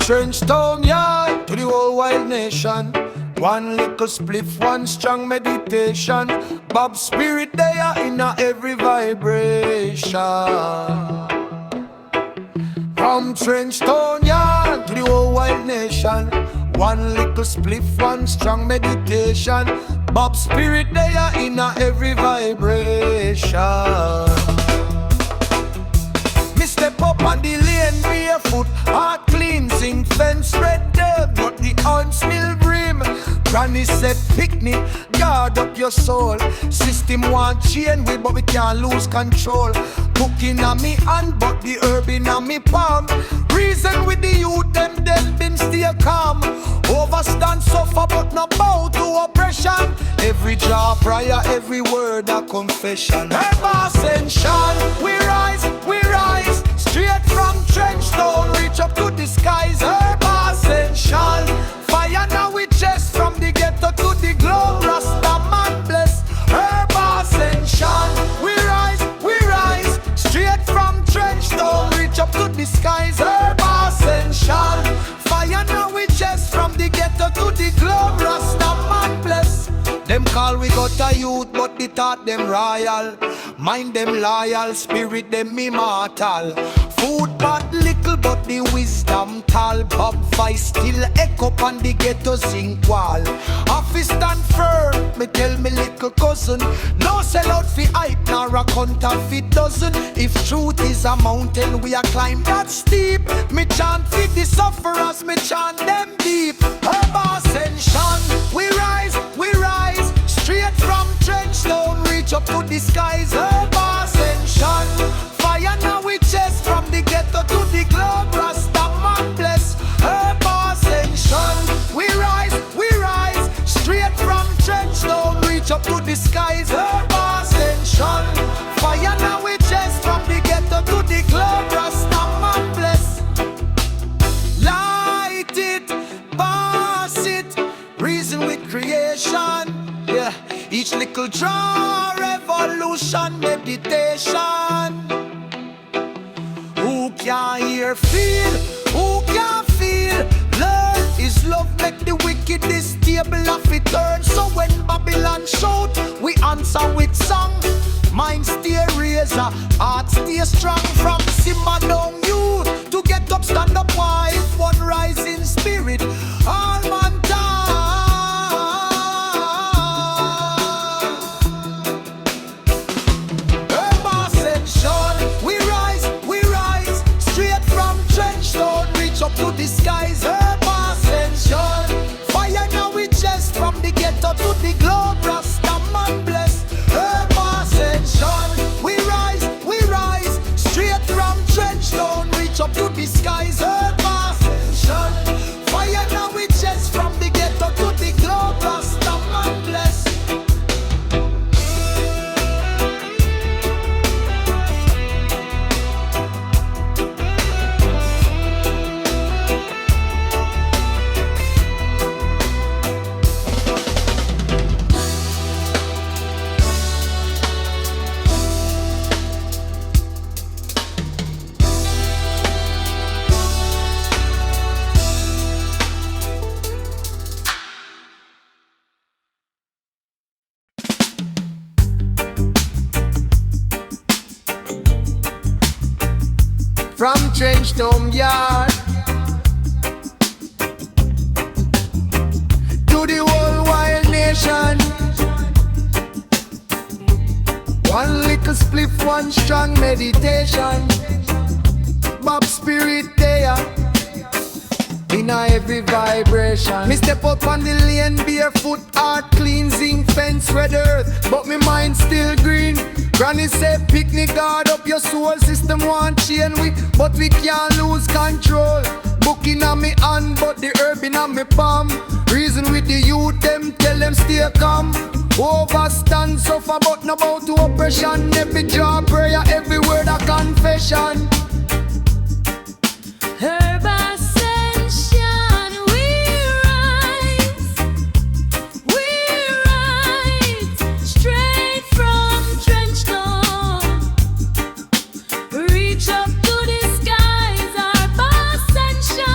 Trench Town yard to the whole wild nation. One little spliff, one strong meditation. Bob spirit there in every vibration. From Trench Town yard to the whole wild nation. One little spliff, one strong meditation. Bob spirit there in every vibration. Me step up on the lane barefoot, heart cleansing, fence red dirt, but the unsmill brim. Granny said picnic, guard up your soul. System want chain we, but we can't lose control. Cooking on me hand, but the herb in on me palm. Reason with the youth, them been stay calm. Overstand suffer, but not bow to oppression. Every jaw prayer, every word a confession. HERBASCENSION, we rise, straight from Trench Town, reach up to the skies. HERBASCENSION, fire now we chest from the ghetto to the globe. Rastaman bless. HERBASCENSION, we rise, straight from Trench Town, reach up to the skies. HERBASCENSION, fire now we chest from the ghetto to the globe. Rastaman bless. Them call we got a youth, but the thought them royal. Mind them loyal, spirit them immortal. Food pot little, but the wisdom tall. Bob voice still echo on the ghetto zinc wall. Office stand firm, me tell me little cousin. No sell out fi hype, nor a counterfeit dozen. If truth is a mountain, we a climb that steep. Me chant fi the sufferers, me chant them deep. HERBASCENSION, we rise, straight from Trench Town, reach up to the skies. HERBASCENSION, fire now we chest from the ghetto to the globe. Rastaman bless. HERBASCENSION, we rise, straight from Trench Town, reach up to the skies. HERBASCENSION, fire now we chest from the ghetto to the globe. Rastaman bless. Light it, pass it, reason with creation. Yeah, each little draw, revolution, meditation. Who can hear, feel? Who can feel? Learn is love, make the wickedest table of it turn. So when Babylon shout, we answer with song. Mind stay razor, heart stay strong. From simmer down you to get up, stand up wide. One rising spirit, all man to the skies. HERBASCENSION, fire now we chest from the ghetto to the globe. Rastaman bless. HERBASCENSION, we rise, straight from Trench Town, reach up to the skies. HERBASCENSION, fire now we chest from the ghetto to the globe. Rastaman bless. From Trench Town yard to the whole wild nation. One little spliff, one strong meditation. Bob spirit there in every vibration. Me step up on the lane barefoot, heart cleansing, fence red earth, but me mind still green. Granny said picnic, guard up your soul. System want chain we, but we can't lose control. Booking on me hand, but the herb in on me palm. Reason with the youth, them tell them stay calm. Overstand suffer, but no bow to oppression. Every jaw prayer, every word a confession. HERBASCENSION, straight from Trench Town, reach up to the skies. HERBASCENSION,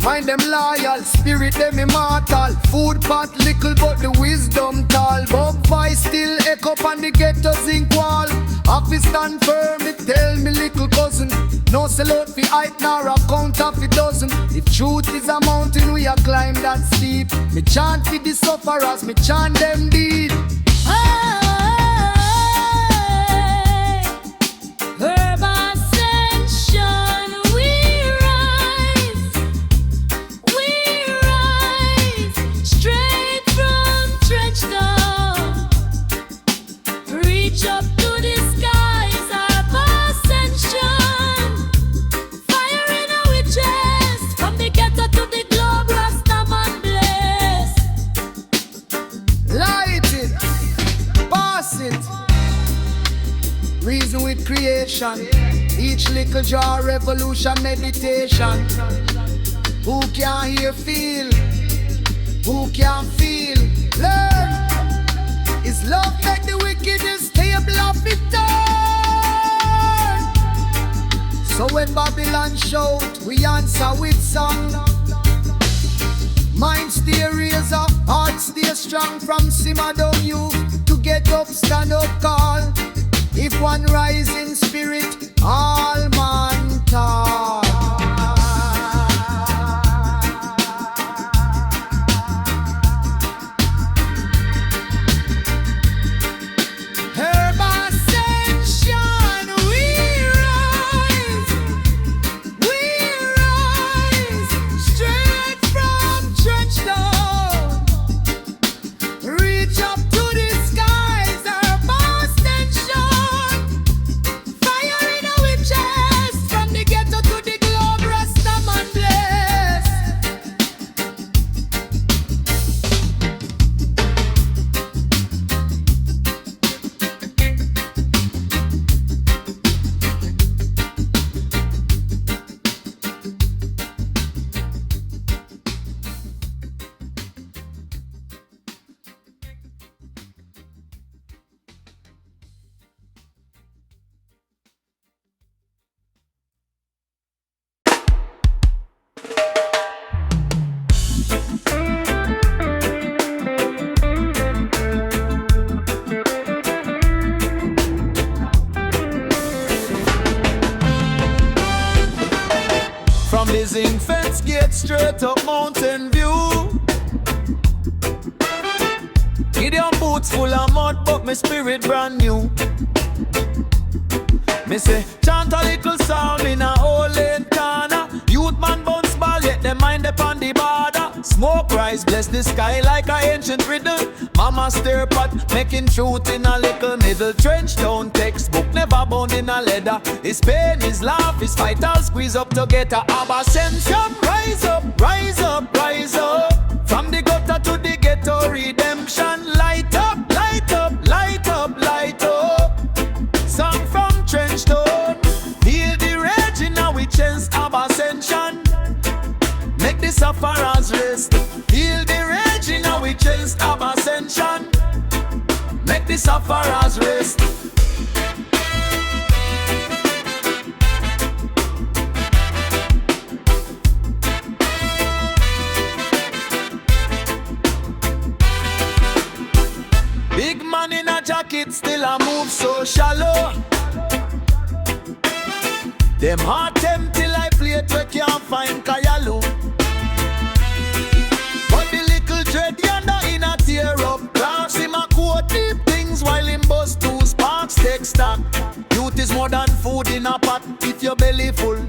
Mind them loyal, spirit them immortal. Food pot little but the wisdom tall. But voice still echo on the ghetto zinc wall. Office stand firm, it tell me little cousin. No sell out for hype nor a count of a dozen. If truth is a mountain, we a climb that steep. Me chant for the sufferers, me chant them deep. HERBASCENSION, we rise, straight from trench down, reach up to the skies. HERBASCENSION, fire in our chest, from the ghetto to the globe, Rastaman bless. Light it, pass it. Reason with creation. Each little jar revolution meditation. Who can hear feel? Who can feel? Learn. Is love like the wickedest table of it turn? So when Babylon shout, we answer with song. Mind stay razor, heart stay strong. From simmer down you to get up, stand up, call. If one rise in spirit, all man talk. HERBASCENSION, we rise, straight from trench down, reach up to the skies. HERBASCENSION, fire in our chest, from the ghetto to the globe, Rastaman bless. From the zinc fence gate straight up Mountain View. Gideon boots full of mud, but my spirit brand new. Me say, chant a little psalm in a old lane corner. Youth man bounce ball, yet them mind upon the border. Smoke rise, bless the sky like a ancient riddle. Mama stir pot, making truth in a little middle. Trench down textbook, never bound in a leather. His pain, his laugh, his fight, I'll squeeze up together. HERBASCENSION, rise up, rise up, rise up. From the gutter to the ghetto, redemption. Light up, light up, light up, light up. Song from trench down, heal the rage in our chest. HERBASCENSION, make the sufferers rest. Heal the rage in our chest. HERBASCENSION, make the sufferers rest. Big man in a jacket, still a move so shallow. Them heart empty like plate where can't find Kayalu. But the little dread yonder in a tear up class. Him a quote deep things while him bust two sparks take stock. Youth is more than food in a pot if your belly full,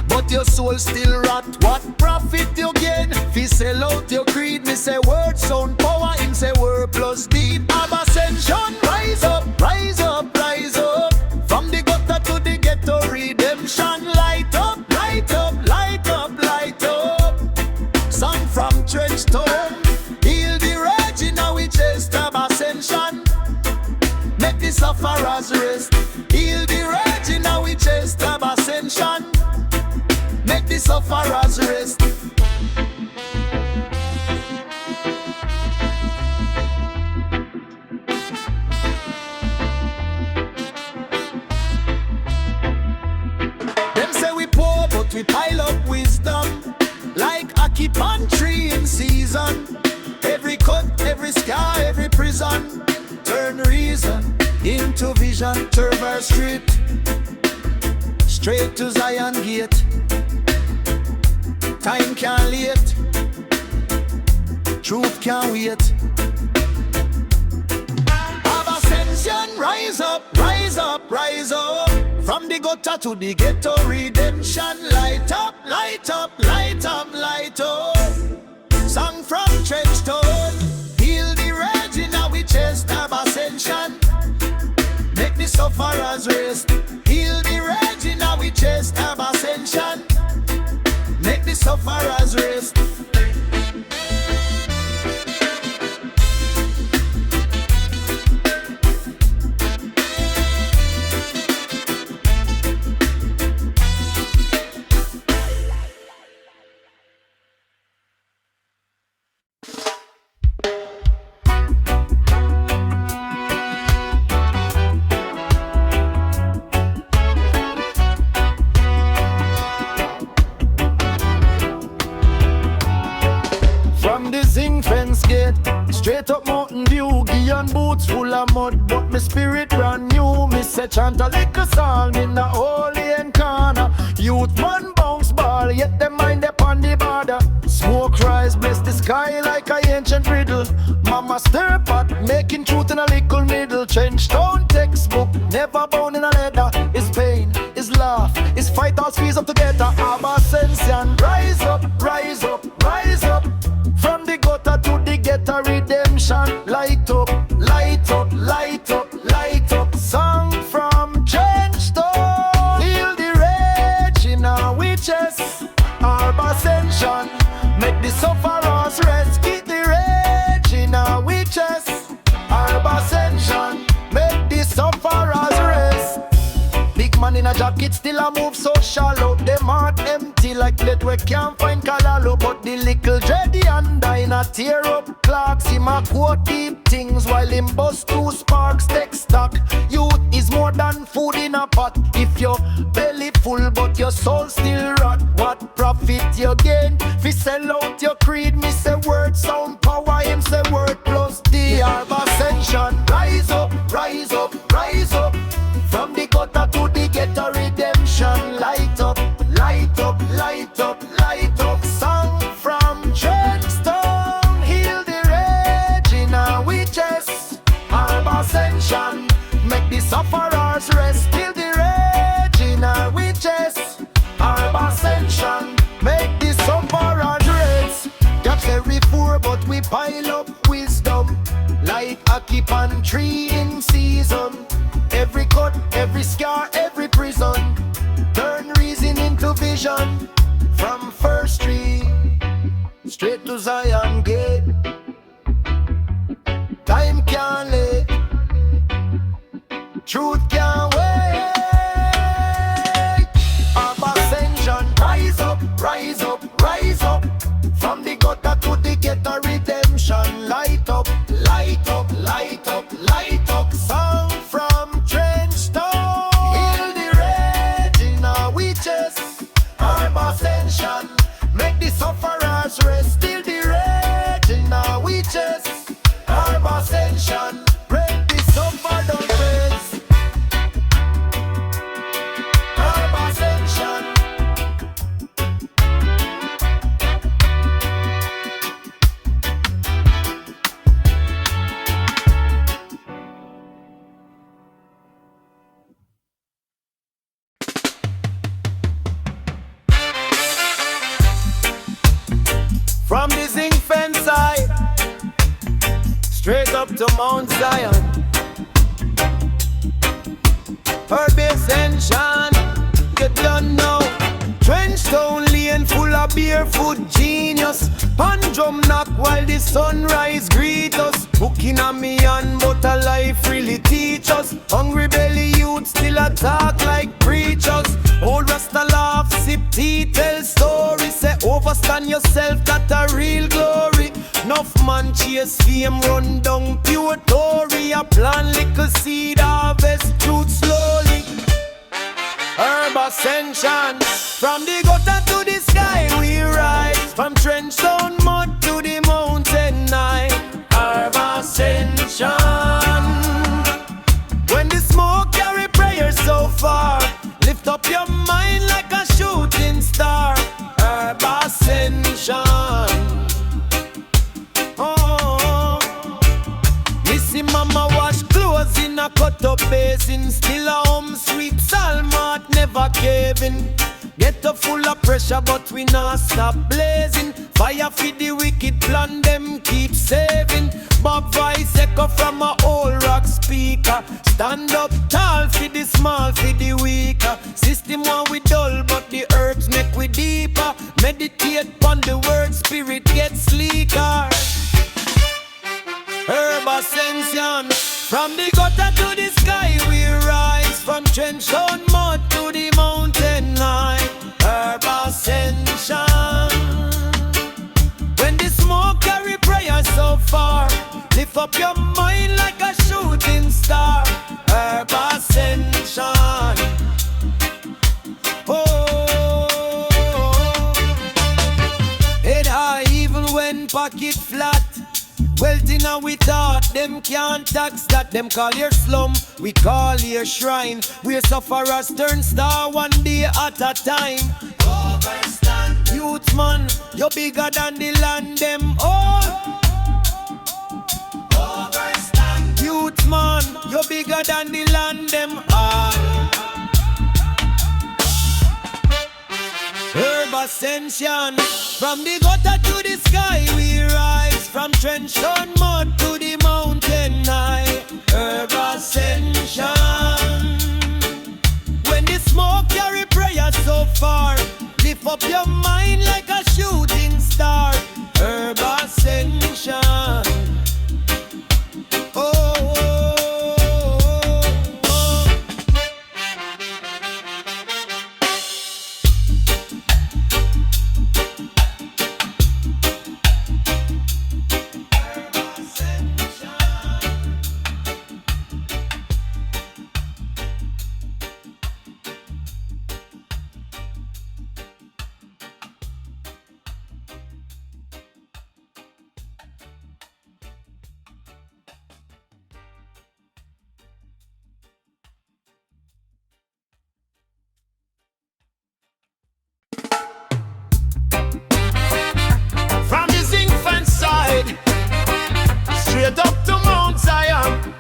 but your soul still rot. What profit you gain? Fi sell out your creed. Me say word sound power, him say word plus deed. HERBASCENSION, rise up, rise up, rise up. From the gutter to the ghetto, redemption. Light up, light up, light up, light up. Song from trench town, heal the rage in our chest. HERBASCENSION, make the sufferers rest. Heal the rage in our chest. HERBASCENSION, make the sufferers rest. Them say we poor, but we pile up wisdom like a every scar, every prison. Turn reason into vision. Traverse street, straight to Zion gate. Time can't late, truth can't wait. Have ascension, rise up, rise up, rise up. From the gutter to the ghetto, redemption. Light up, light up, light up, light up. Song from Trenchtown. Heal the rage in our chest. Have ascension, make the sufferers rest. Heal the rage in our chest. Have ascension, make the sufferers rest. Straight up Mountain View, Gion boots full of mud, but my spirit brand new. Me say chant a little psalm in the holy corner. Youth man bounce ball, yet them mind upon the border. Smoke rise, bless the sky like a ancient riddle. Mama stir pot, making truth in a little middle. Trenchtown textbook, never bound in a leather. It's pain, it's laugh, it's fight all squeeze up together. Have ascension, rise up, rise up, rise up. From the gutter to the ghetto, redemption. Light up, light up, light up, light up. Song from Trenchtown. Heal the rage in our witches. Herb ascension, make the sufferers rest. Keep the rage in our witches. Herb ascension, make the sufferers rest. Big man in a jacket still a move so shallow. Them heart empty like lead we can't find calalo. But the little dready and I not tear up clocks. Him a quote deep things while him bust two sparks. Tech stock, youth is more than food in a pot. If your belly full but your soul still rot, what profit you gain? Fi sell out your creed, me say word sound power. Him say word plus the herb ascension. Rise up, rise up, rise up. From the gutter to the ghetto, redemption. Light up, light up, light up, light up. Song from Trenchtown. Heal the rage in our witches. Herb ascension, make the sufferers rest. Heal the rage in our witches. Herb ascension, make the sufferers rest. That's every four, but we pile up wisdom like a keep on tree in season. Every cut, every scar, every prison. Turn reason into vision. From First Street straight to Zion Gate. Time can't wait, truth can't wait. Herb ascension, rise up, rise up, rise up. From the gutter to the ghetto, redemption. Light up, light up, light up, light up. Song from Trenchtown. Heal the rage in our witches. Herb ascension, make the sufferers rest. Heal the rage in our witches. Herb ascension, break the sufferers rest. Herb ascension. From the zinc fence side, straight up to Mount Zion. Herb ascension, get done now. Trenchtown lane full of barefoot genius. Pan drum knock while the sunrise greet us. Hooking on me hand, but a life really teach us. Hungry belly youth still a talk like preachers. Old Rasta laugh, sip tea, tell stories. Say overstand yourself, that a real glory. Enough man chase fame, run down pure Tory. A plant little seed, harvest truth slowly. Herb ascension, from the gutter to the sky we rise. From Trenchtown mud to the mountain night. Herb mama wash clothes in a cut up basin. Still a home sweep, Salmart never caving. Get up full of pressure, but we not stop blazing. Fire for the wicked plan, them keep saving. Bob voice echo from a old rock speaker. Stand up tall for the small, for the weaker. System one we dull, but the herbs make we deeper. Meditate on the word, spirit gets sleeker. HERBASCENSION. From the gutter to the sky we rise. From trench down mud to the mountain high. HERBASCENSION. When the smoke carry prayer so far, lift up your mind like a shooting star. HERBASCENSION. Oh, head high even when pocket flat. Wealth in our we thought, them can't tax that. Them call your slum, we call your shrine. We're sufferers turn star one day at a time. Overstand. Youth man, you're bigger than the land them all. Overstand. Youth man, you're bigger than the land them all. HERBASCENSION. From the gutter to the sky we rise. From trench down mud to the mountain high. HERBASCENSION. When the smoke carry prayer so far, lift up your mind like a shooting star. HERBASCENSION. Oh, oh, oh. From his infant side, straight up to Mount Zion.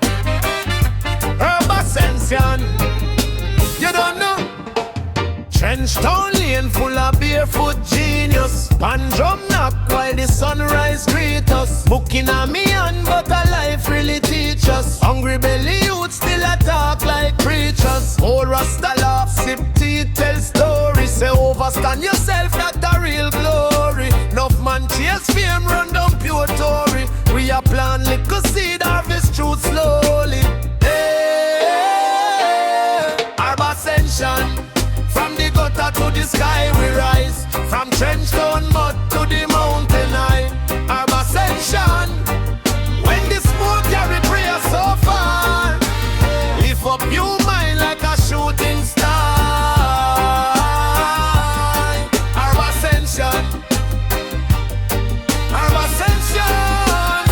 HERBASCENSION. You don't know. Trench town lane full of barefoot genius. Pan drum knock while the sunrise greet us. Booking on me hand, but a life really teach us. Hungry belly youth still a talk like preachers. Old Rasta laugh, sip tea, tell stories. Say overstand yourself, that a real glory. Enough man chase fame, run down pure Tory. We a plant little seed, harvest truth slowly. Hey, HERBASCENSION. From the gutter to the sky we rise. From trench down mud to the mountain high. HERBASCENSION. When the smoke carry prayer so far, lift up your mind like a shooting star. HERBASCENSION. HERBASCENSION.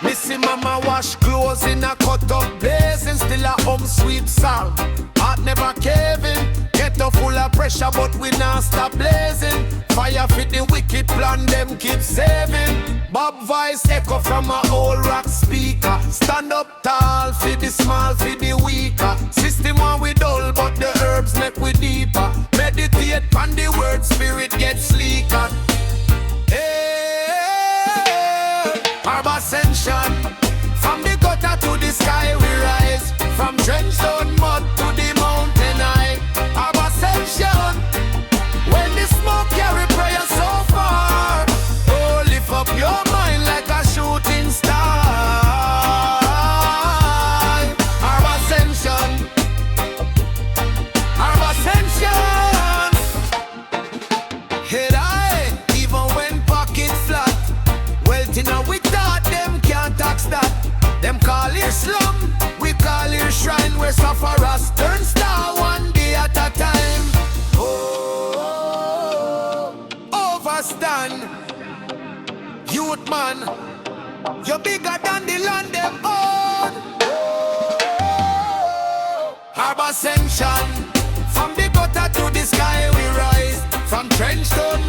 Missy mama wash clothes in a cut up blazing. Still a home sweep song. Heart never caving. Get up full of pressure, but we not stop blazing. Fire fit the wicked plan, them keep saving. Bob voice echo from a old rock speaker. Stand up tall for the small, for the weaker. System one we dull, but the herbs make we deeper. Meditate on the word, spirit gets sleeker. Hey, HERBASCENSION. From the gutter to the sky we rise. From trench down mud to the mountain high. HERBASCENSION. When the smoke carry prayer so far, oh, lift up your mind like a shooting star. HERBASCENSION. HERBASCENSION. Head high, even when pocket flat. Wealth in our we thought, them can't tax that. Them call here slum, we call here shrine. Where sufferers turn star one day at a time. Oh, overstand. Youth man, you're bigger than the land them own. HERBASCENSION. From the gutter to the sky we rise. From trench down